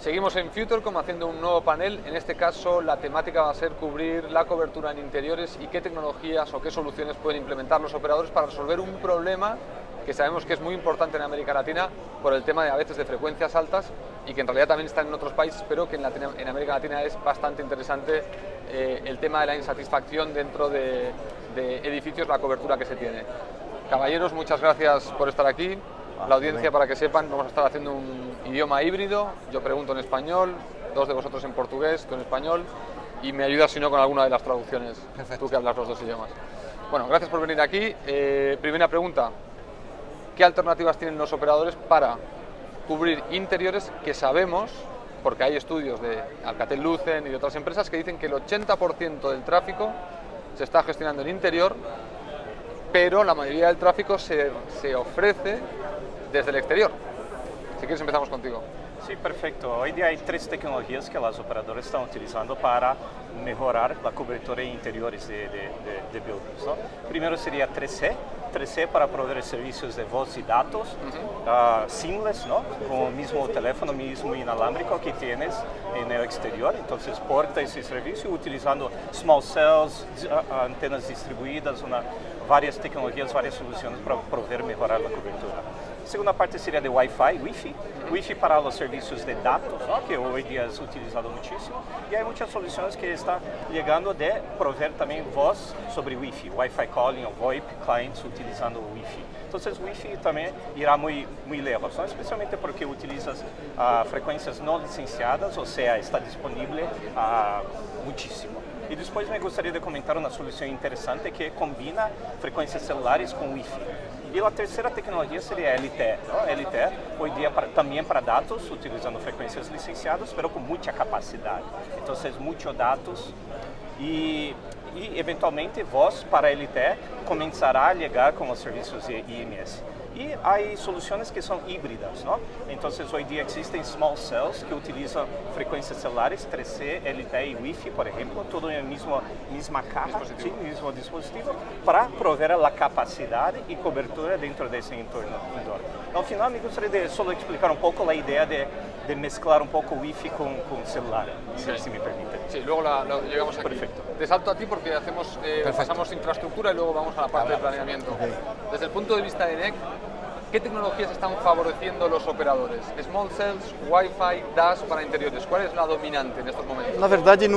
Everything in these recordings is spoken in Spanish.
Seguimos en Futurecom haciendo un nuevo panel. En este caso la temática va a ser cubrir la cobertura en interiores y qué tecnologías o qué soluciones pueden implementar los operadores para resolver un problema que sabemos que es muy importante en América Latina por el tema de a veces de frecuencias altas y que en realidad también está en otros países, pero que en América Latina es bastante interesante el tema de la insatisfacción dentro de edificios, la cobertura que se tiene. Caballeros, muchas gracias por estar aquí. La audiencia, para que sepan, vamos a estar haciendo un idioma híbrido. Yo pregunto en español, dos de vosotros en portugués, tú en español, y me ayudas si no con alguna de las traducciones. Perfecto. Tú que hablas los dos idiomas. Bueno, gracias por venir aquí. Primera pregunta, ¿qué alternativas tienen los operadores para cubrir interiores que sabemos, porque hay estudios de Alcatel-Lucent y de otras empresas que dicen que el 80% del tráfico se está gestionando en interior, pero la mayoría del tráfico se ofrece desde el exterior? Si quieres empezamos contigo. Sí, perfecto. Hoy día hay tres tecnologías que las operadoras están utilizando para mejorar la cobertura en interiores de buildings, ¿no? Primero sería 3C para proveer servicios de voz y datos seamless, ¿no? Con el mismo teléfono, mismo inalámbrico que tienes en el exterior. Entonces porta ese servicio utilizando small cells, antenas distribuidas, varias tecnologías, varias soluciones para poder mejorar la cobertura. Segunda parte sería de Wi-Fi para los servicios de datos, ¿no? Que hoy día es utilizado muchísimo, y hay muchas soluciones que están llegando de proveer también voz sobre Wi-Fi calling o VoIP clients utilizando Wi-Fi. Entonces Wi-Fi también irá muy lejos, ¿no? Especialmente porque utilizas frecuencias no licenciadas, o sea, está disponible muchísimo. Y después me gustaría de comentar una solución interesante que combina frecuencias celulares con Wi-Fi. Y la tercera tecnología sería LTE, ¿no? LTE hoy día también para datos, utilizando frecuencias licenciadas, pero con mucha capacidad. Entonces, muchos datos y eventualmente voz para LTE comenzará a llegar con los servicios de IMS. Y hay soluciones que son híbridas, ¿no? Entonces, hoy día existen small cells que utilizan frecuencias celulares, 3C, LTE y Wi-Fi, por ejemplo, todo en la misma caja, mismo dispositivo, para proveer la capacidad y cobertura dentro de ese entorno indoor. Al final, me gustaría de solo explicar un poco la idea de mezclar un poco Wi-Fi con celular, si me permite. Sí, luego llegamos aquí. Perfecto. Te salto a ti porque pasamos infraestructura y luego vamos a la parte de planeamiento. Okay. Desde el punto de vista de NEC, ¿qué tecnologías están favoreciendo los operadores? Small cells, Wi-Fi, DAS para interiores. ¿Cuál es la dominante en estos momentos? Na verdade,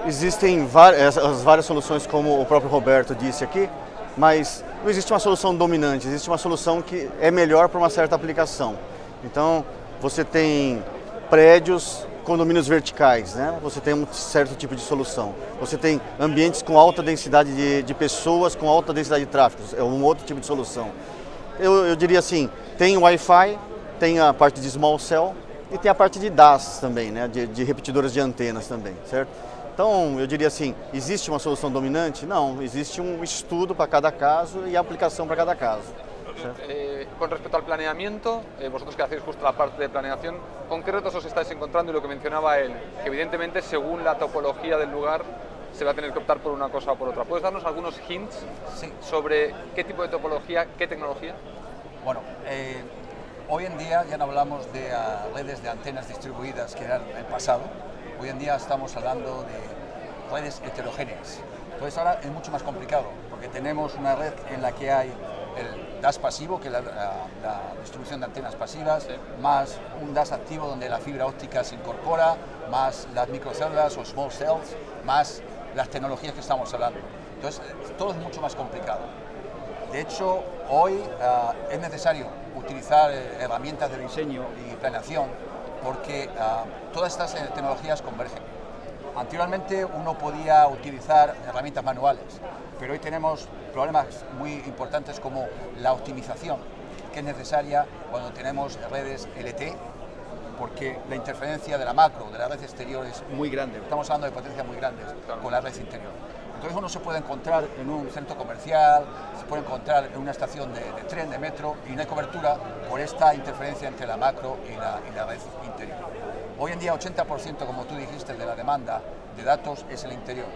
existem as várias soluções, como o próprio Roberto disse aqui, mas não existe uma solução dominante, existe uma solução que é melhor para uma certa aplicação. Então, você tem prédios, condomínios verticais, né? Você tem um certo tipo de solução. Você tem ambientes com alta densidade de pessoas, com alta densidade de tráfego, é um outro tipo de solução. Eu diria assim, tem Wi-Fi, tem a parte de small cell e tem a parte de DAS também, né? De repetidoras de antenas também, certo? Então, eu diria assim, existe uma solução dominante? Não, existe um estudo para cada caso e a aplicação para cada caso. Con respecto al planeamiento, vosotros que hacéis justo la parte de planeación, ¿con qué retos os estáis encontrando? Y lo que mencionaba él, que evidentemente según la topología del lugar se va a tener que optar por una cosa o por otra. ¿Puedes darnos algunos hints sobre qué tipo de topología, qué tecnología? Bueno, hoy en día ya no hablamos de redes de antenas distribuidas que eran el pasado. Hoy en día estamos hablando de redes heterogéneas. Entonces ahora es mucho más complicado porque tenemos una red en la que hay el DAS pasivo, que es la distribución de antenas pasivas, más un DAS activo donde la fibra óptica se incorpora, más las microcélulas o small cells, más las tecnologías que estamos hablando. Entonces, todo es mucho más complicado. De hecho, hoy es necesario utilizar herramientas de diseño y planeación porque todas estas tecnologías convergen. Anteriormente uno podía utilizar herramientas manuales, pero hoy tenemos problemas muy importantes como la optimización, que es necesaria cuando tenemos redes LTE, porque la interferencia de la macro, de la red exterior es muy grande. Estamos hablando de potencias muy grandes con la red interior. Entonces uno se puede encontrar en un centro comercial, se puede encontrar en una estación de tren, de metro, y no hay cobertura por esta interferencia entre la macro y la red interior. Hoy en día 80%, como tú dijiste, de la demanda de datos es el interior.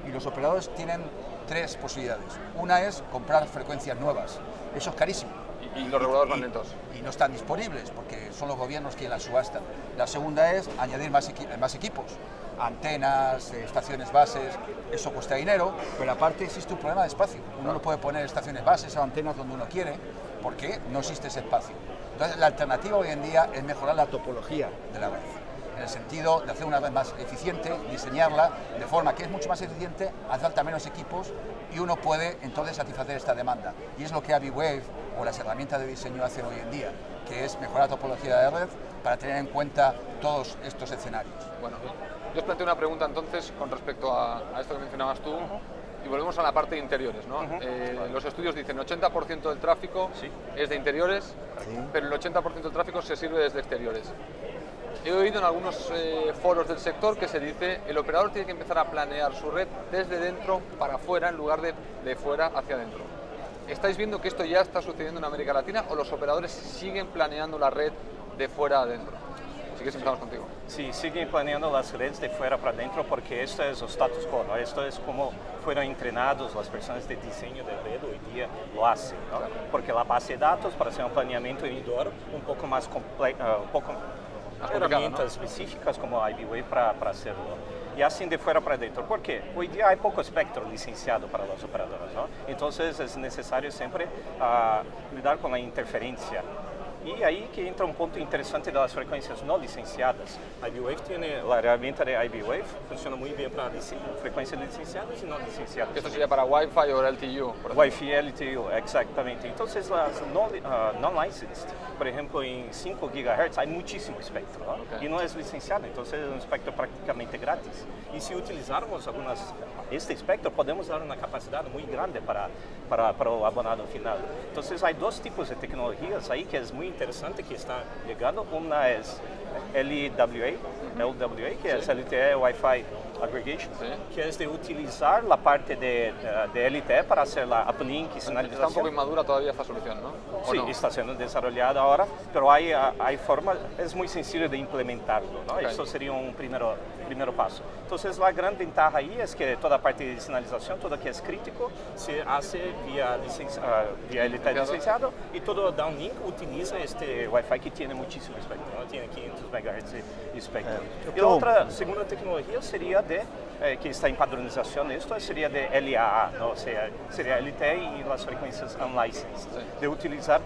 Y los operadores tienen tres posibilidades. Una es comprar frecuencias nuevas. Eso es carísimo. Y los reguladores van lentos. Y no están disponibles porque son los gobiernos quienes las subastan. La segunda es añadir más equipos, antenas, estaciones bases, eso cuesta dinero, pero aparte existe un problema de espacio. Uno no puede poner estaciones bases o antenas donde uno quiere porque no existe ese espacio. Entonces la alternativa hoy en día es mejorar la topología de la red, en el sentido de hacer una red más eficiente, diseñarla de forma que es mucho más eficiente, hace falta menos equipos y uno puede entonces satisfacer esta demanda. Y es lo que ABWave o las herramientas de diseño hacen hoy en día, que es mejorar la topología de red para tener en cuenta todos estos escenarios. Bueno, yo os planteo una pregunta entonces con respecto a esto que mencionabas tú, y volvemos a la parte de interiores, ¿no? Los estudios dicen 80% del tráfico es de interiores, pero el 80% del tráfico se sirve desde exteriores. He oído en algunos foros del sector que se dice el operador tiene que empezar a planear su red desde dentro para afuera en lugar de fuera hacia adentro. ¿Estáis viendo que esto ya está sucediendo en América Latina o los operadores siguen planeando la red de fuera a adentro? Así que empezamos contigo. Sí, siguen planeando las redes de fuera para adentro porque esto es el status quo, ¿no? Esto es como fueron entrenados las personas de diseño de red hoy día lo hacen, ¿no? Porque la base de datos para hacer un planeamiento indoor un poco más complejo, herramientas específicas como IBWave para hacerlo. Y así de fuera para adentro. ¿Por qué? Hoy día hay poco espectro licenciado para las operadoras, ¿no? Entonces es necesario siempre lidar con la interferencia. Y ahí que entra un punto interesante de las frecuencias no licenciadas. IBWave tiene, la herramienta de IBWave funciona muy bien para frecuencias licenciadas y no licenciadas. Esto sería para Wi-Fi o LTU. Wi-Fi, LTU, exactamente. Entonces las non-licensed, por ejemplo en 5 GHz hay muchísimo espectro, ¿no? Y no es licenciado, entonces es un espectro prácticamente gratis. Y si utilizarmos este espectro podemos dar una capacidad muy grande para el abonado final. Entonces hay dos tipos de tecnologías ahí que es muy interesante que está llegando. Una es LWA, que es LTE Wi-Fi Aggregation, que es de utilizar la parte de LTE para hacer la uplink y señalización. Está un poco inmadura todavía esta solución, ¿no? Sí, no? Está siendo desarrollada ahora, pero hay forma, es muy sencillo de implementarlo, ¿no? Eso sería un primer paso. Entonces la gran ventaja ahí es que toda la parte de señalización, todo que es crítico, se hace vía LTE licenciado y todo downlink utiliza este Wi-Fi que tiene muchísimo espectro, ¿no? Tiene 500 MHz de espectro. Y la otra segunda tecnología sería que está en padronización, esto sería de LAA, ¿no? O sea, sería LTE y las frecuencias unlicensed, de utilizar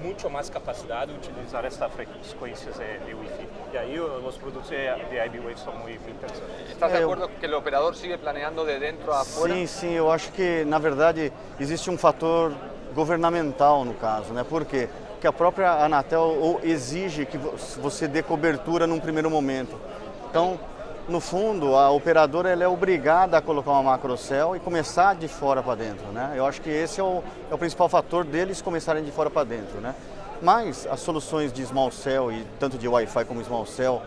mucho más capacidad de utilizar estas frecuencias de Wi-Fi. Y ahí los productos de IBWave son muy interesantes. ¿Estás de acuerdo que el operador sigue planeando de dentro a afuera? Sim, eu acho que, na verdade, existe um fator governamental no caso, né? Por quê? Porque a própria Anatel exige que você dê cobertura num primeiro momento. Então, no fundo, a operadora ela é obrigada a colocar uma macrocell e começar de fora para dentro, né? Eu acho que esse é o principal fator deles começarem de fora para dentro, né? Mas as soluções de small cell, e tanto de Wi-Fi como small cell,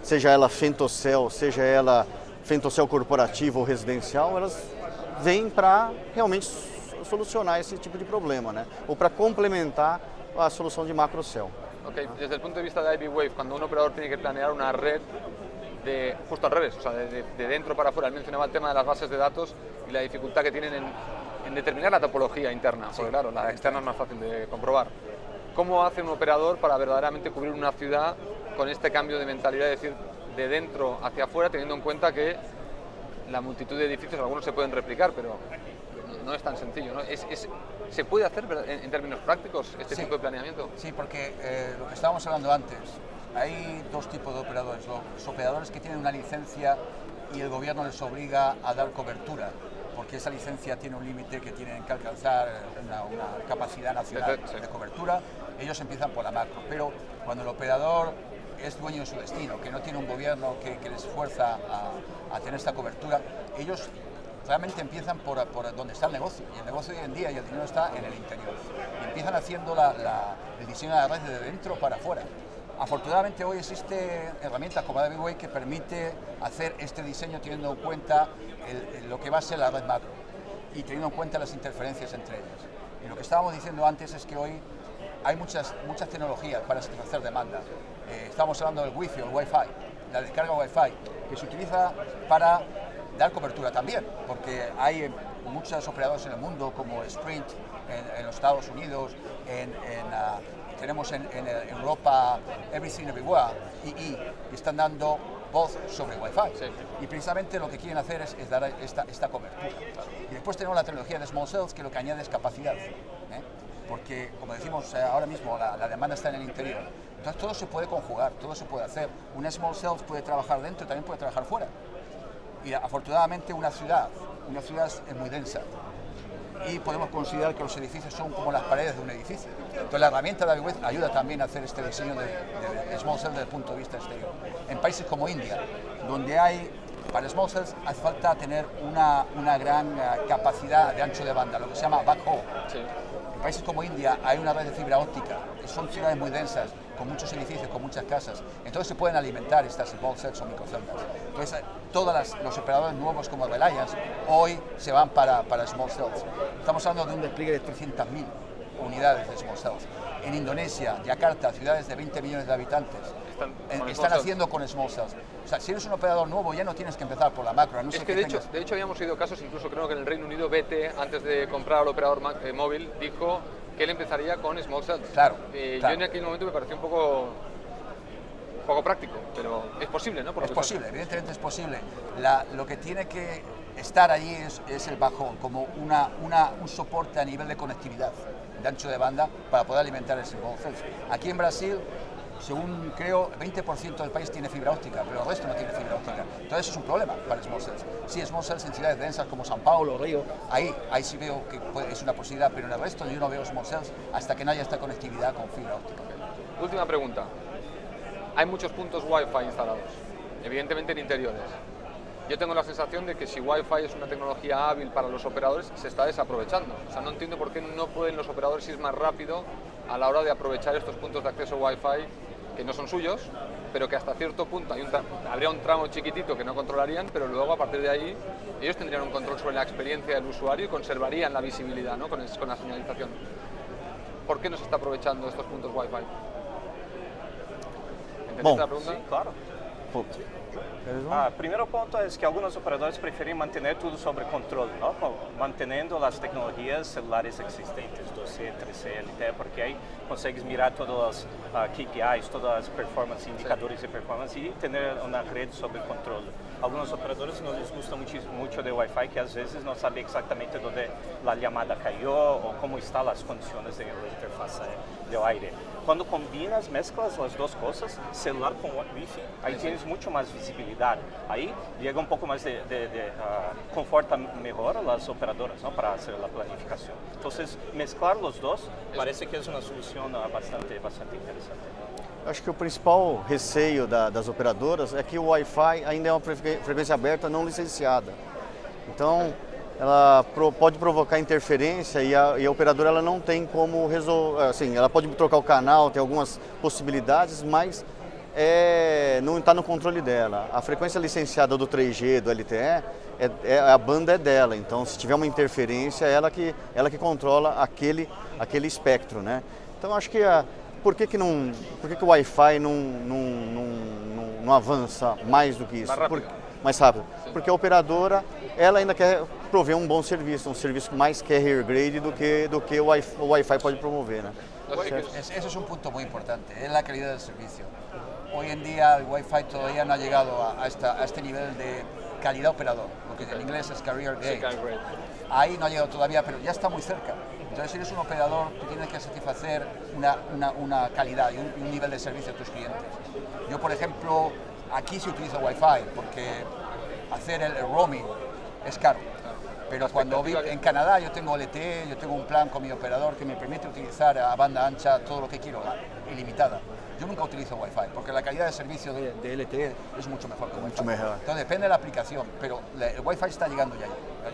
seja ela femtocell, seja ela femtocell corporativa ou residencial, elas vêm para realmente solucionar esse tipo de problema, né? Ou para complementar a solução de macrocell. Ok, desde el punto de vista de IBWave, cuando un operador tiene que planear una red justo al revés, o sea, de dentro para afuera. Él mencionaba el tema de las bases de datos y la dificultad que tienen en determinar la topología interna, porque claro, la externa es más fácil de comprobar. ¿Cómo hace un operador para verdaderamente cubrir una ciudad con este cambio de mentalidad, es decir, de dentro hacia afuera, teniendo en cuenta que la multitud de edificios, algunos se pueden replicar, pero no es tan sencillo, ¿no? ¿Se puede hacer en términos prácticos este tipo de planeamiento? Sí, porque lo que estábamos hablando antes, hay dos tipos de operadores. Los operadores que tienen una licencia y el gobierno les obliga a dar cobertura, porque esa licencia tiene un límite que tienen que alcanzar una capacidad nacional de cobertura. Ellos empiezan por la macro, pero cuando el operador es dueño de su destino, que no tiene un gobierno que les fuerza a tener esta cobertura, ellos realmente empiezan por donde está el negocio, y el negocio hoy en día y el dinero está en el interior. Y empiezan haciendo el diseño de la red de dentro para afuera. Afortunadamente hoy existe herramientas como IBWave que permite hacer este diseño teniendo en cuenta lo que va a ser la red macro y teniendo en cuenta las interferencias entre ellas. Y lo que estábamos diciendo antes es que hoy hay muchas tecnologías para satisfacer demanda. Estamos hablando del Wi-Fi o el Wi-Fi, la descarga Wi-Fi, que se utiliza para dar cobertura también, porque hay muchos operadores en el mundo, como Sprint en los Estados Unidos, tenemos en Europa Everything Everywhere, y están dando voz sobre Wi-Fi. Sí. Y precisamente lo que quieren hacer es dar esta cobertura. Y después tenemos la tecnología de Small Cells, que lo que añade es capacidad. Porque, como decimos ahora mismo, la demanda está en el interior. Entonces todo se puede conjugar, todo se puede hacer. Una Small Cells puede trabajar dentro y también puede trabajar fuera. Y afortunadamente una ciudad es muy densa. Y podemos considerar que los edificios son como las paredes de un edificio. Entonces la herramienta de AVIWED ayuda también a hacer este diseño de Small Cells desde el punto de vista exterior. En países como India, donde para Small Cells hace falta tener una gran capacidad de ancho de banda, lo que se llama backhaul. Sí. En países como India hay una red de fibra óptica, que son ciudades muy densas, con muchos edificios, con muchas casas. Entonces se pueden alimentar estas Small Cells o microceldas. Entonces todos los operadores nuevos como Reliance hoy se van para Small Cells. Estamos hablando de un despliegue de 300.000 unidades de Small Cells. En Indonesia, Yakarta, ciudades de 20 millones de habitantes, están haciendo con Small Cells. O sea, si eres un operador nuevo ya no tienes que empezar por la macro. A no ser que de hecho habíamos oído casos, incluso creo que en el Reino Unido BT, antes de comprar al operador móvil, dijo que él empezaría con Small Cells. Claro, Yo en aquel momento me pareció un poco práctico, pero es posible, ¿no? Es posible, evidentemente es posible. Lo que tiene que estar allí es el backhaul, como un soporte a nivel de conectividad, de ancho de banda, para poder alimentar ese Small Cells. Aquí en Brasil, según creo, 20% del país tiene fibra óptica, pero el resto no tiene fibra óptica. Entonces eso es un problema para Small Cells. Sí, Small Cells en ciudades densas como São Paulo, Río, ahí sí veo que es una posibilidad, pero en el resto yo no veo Small Cells hasta que no haya esta conectividad con fibra óptica. Última pregunta. Hay muchos puntos Wi-Fi instalados, evidentemente en interiores. Yo tengo la sensación de que si Wi-Fi es una tecnología hábil para los operadores, se está desaprovechando. O sea, no entiendo por qué no pueden los operadores ir más rápido a la hora de aprovechar estos puntos de acceso Wi-Fi que no son suyos, pero que hasta cierto punto habría un tramo chiquitito que no controlarían, pero luego a partir de ahí ellos tendrían un control sobre la experiencia del usuario y conservarían la visibilidad, ¿no? con la señalización. ¿Por qué no se está aprovechando estos puntos Wi-Fi? ¿Entendés la pregunta? Sí, claro. Primeiro ponto é que alguns operadores preferem manter tudo sob controle, não? Mantendo as tecnologias celulares existentes, 2C, 3C, LTE, porque aí consegues mirar todas as KPIs, todas as performances, indicadores de performance e ter uma rede sob controle. Alguns operadores não les gusta muito de Wi-Fi, que às vezes não sabem exatamente onde a chamada caiu ou como estão as condições da interface do aire. Quando combinas, mezclas as duas coisas, celular com Wi-Fi, aí tens muito mais visibilidade. Aí chega um pouco mais de conforta melhor as operadoras, não, para fazer a planificação. Então, mesclar os dois parece que é uma solução bastante interessante. Acho que o principal receio das operadoras é que o Wi-Fi ainda é uma frequência aberta não licenciada. Então, ela pode provocar interferência e a operadora ela não tem como resolver. Assim, ela pode trocar o canal, tem algumas possibilidades, mas não está no controle dela. A frequência licenciada do 3G, do LTE, a banda é dela. Então, se tiver uma interferência, ela que controla aquele espectro, né? Então, acho que por que o Wi-Fi não avança mais do que isso? Mais rápido. Porque a operadora ela ainda quer prover um bom serviço, um serviço mais carrier grade do que o Wi-Fi pode promover, né? Eso es un punto muy importante, es la calidad del servicio. Hoy en día el Wi-Fi todavía no ha llegado a este nivel de calidad operador, lo que en inglés es carrier grade. Ahí no ha llegado todavía, pero ya está muy cerca. Entonces, si eres un operador, tú tienes que satisfacer una calidad y un nivel de servicio a tus clientes. Yo, por ejemplo, aquí sí utilizo Wi-Fi porque hacer el roaming es caro. Pero cuando vivo en Canadá yo tengo LTE, yo tengo un plan con mi operador que me permite utilizar a banda ancha todo lo que quiero, ilimitada. Yo nunca utilizo Wi-Fi porque la calidad de servicio de LTE es mucho mejor que Wi-Fi. Mucho mejor. Entonces depende de la aplicación, pero el Wi-Fi está llegando ya.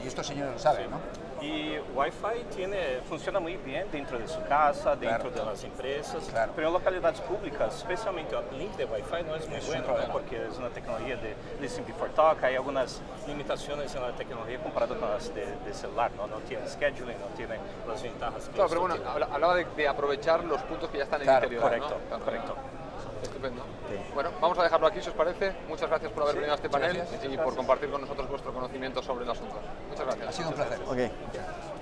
Y estos señores lo saben, ¿no? E Wi-Fi funciona muito bem dentro de sua casa, dentro das empresas, mas em localidades públicas, especialmente o link de Wi-Fi não é muito bueno, porque é uma tecnologia de Listen Before Talk, hay algumas limitações na tecnologia comparada com as de celular, não tem scheduling, não tem as vantagens. Claro, pero bueno, hablaba de aprovechar los puntos que ya están en el interior, correcto, ¿no? Correcto. Estupendo. Sí. Bueno, vamos a dejarlo aquí, si os parece. Muchas gracias por haber venido a este panel gracias. y por compartir con nosotros vuestro conocimiento sobre el asunto. Muchas gracias. Ha sido un placer. Ok.